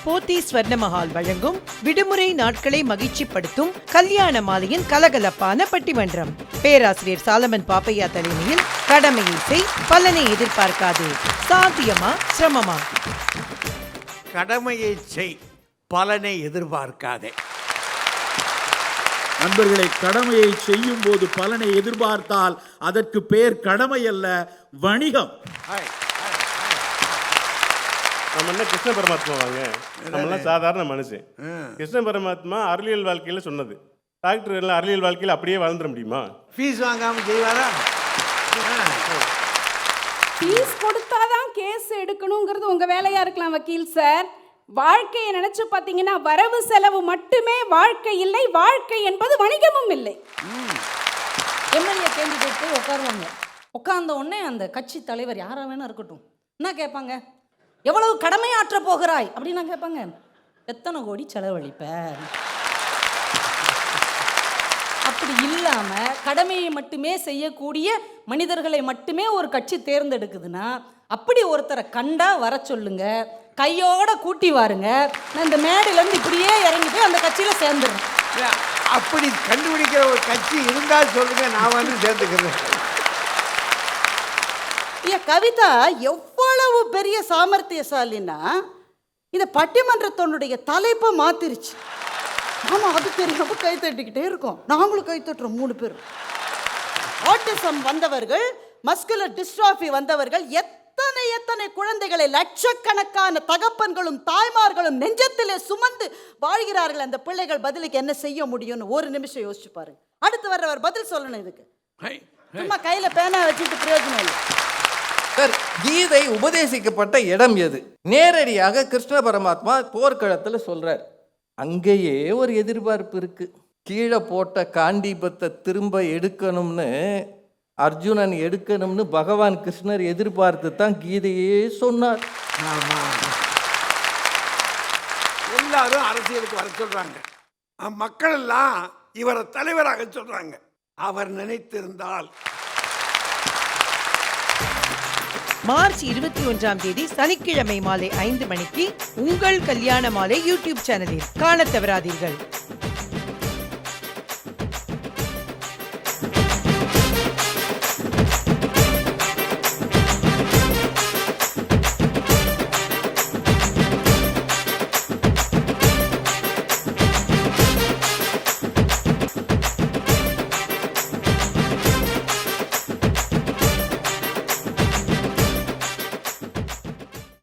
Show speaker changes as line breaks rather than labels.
போத்தி ஸ்வர்ண மஹால் வழங்கும் விடுமுறை நாட்களை மகிழ்ச்சிப்படுத்தும் கல்யாண மாலையின் கலகலப்பான பட்டிமன்றம். பேராசிரியர் சாலமன் பாப்பையா தலைமையில் கடமையை செய், பலனை எதிர்பார்க்காதே. சாத்தியமா சிரமமா?
கடமையை செய், பலனை எதிர்பார்க்காதே.
நண்பர்களை, கடமையை செய்யும் போது பலனை எதிர்பார்த்தால் அதற்கு பேர் கடமை அல்ல, வணிகம்.
நம்ம என்ன கிருஷ்ண பரமாத்மா வாங்க, நம்மளாம் சாதாரண மனுஷன். கிருஷ்ண பரமாத்மா அருளியல் வாழ்க்கையில் சொன்னது, டாக்டர் எல்லாம் அருளியல் வாழ்க்கையில் அப்படியே வாழ்ந்துட முடியுமா?
ஃபீஸ் வாங்காம செய்வாரா?
ஃபீஸ் கொடுத்தாதான் கேஸ் எடுக்கணுங்கிறது உங்க வேலையா இருக்கலாம் வக்கீல் சார். வாழ்க்கையை நினைச்சு பார்த்தீங்கன்னா வரவு செலவு மட்டுமே வாழ்க்கை இல்லை, வாழ்க்கை என்பது வணிகமும் இல்லை.
எம்எல்ஏ கேண்டிடேட் போய் உட்காருவாங்க. உட்கார்ந்த உடனே அந்த கட்சி தலைவர் யாரா வேணா இருக்கட்டும் என்ன கேட்பாங்க, எவ்வளவு கடமையாற்ற போகிறாய் அப்படின்னு கேட்பாங்க. எத்தனை கோடி செலவழிப்ப? அப்படி இல்லாம கடமையை மட்டுமே செய்யக்கூடிய மனிதர்களை மட்டுமே ஒரு கட்சி தேர்ந்தெடுக்குதுன்னா, அப்படி ஒருத்தரை கண்டா வர சொல்லுங்க, கையோட கூட்டி வாருங்க, நான் இந்த மேடையில இருந்து இப்படியே இறங்கி போய் அந்த கட்சியில சேர்ந்துடுறேன்.
அப்படி கண்டுபிடிக்கிற ஒரு கட்சி இருந்தால் சொல்லுங்க, நான் வந்து சேர்ந்துக்கிறேன்.
கவிதா எவ்வளவு பெரிய சாமர்த்தியசாலின்னா இந்த பட்டிமன்றத்தினுடைய தலைப்பை மாத்திருச்சு. ஆமா, அது தெரியாம கை தட்டிக்கிட்டே இருக்கோம். நாங்களும் கை தட்டுறோம் 3 பேர். ஆட்டிசம் வந்தவர்கள், மஸ்குலர் டிஸ்ட்ராஃபி வந்தவர்கள், எத்தனை குழந்தைகளை லட்சக்கணக்கான தகப்பன்களும் தாய்மார்களும் நெஞ்சத்திலே சுமந்து வாழ்கிறார்கள். அந்த பிள்ளைகள் பதிலுக்கு என்ன செய்ய முடியும்னு ஒரு நிமிஷம் யோசிச்சு பாருங்க. அடுத்து வர்றவர் பதில் சொல்லணும். இதுக்கு சும்மா கையில பேனா வச்சுட்டு பிரயோஜனம் இல்லை
சார். கீதை உபதேசிக்கப்பட்ட இடம் எது? நேரடியாக கிருஷ்ண பரமாத்மா போர்க்களத்தில் சொல்றார். அங்கேயே ஒரு எதிர்பார்ப்பு இருக்கு. கீழே போட்ட காண்டீபத்தை திரும்ப எடுக்கணும்னு, அர்ஜுனன் எடுக்கணும்னு பகவான் கிருஷ்ணர் எதிர்பார்த்து தான் கீதையே சொன்னார்.
எல்லாரும் அரசியலுக்கு வர சொல்றாங்க, மக்கள் எல்லாம் இவரை தலைவராக சொல்றாங்க. அவர் நினைத்திருந்தால்
மார்ச் 21ஆம் தேதி சனிக்கிழமை மாலை 5 மணிக்கு உங்கள் கல்யாண மாலை யூடியூப் சேனலில் காணத் தவறாதீர்கள்.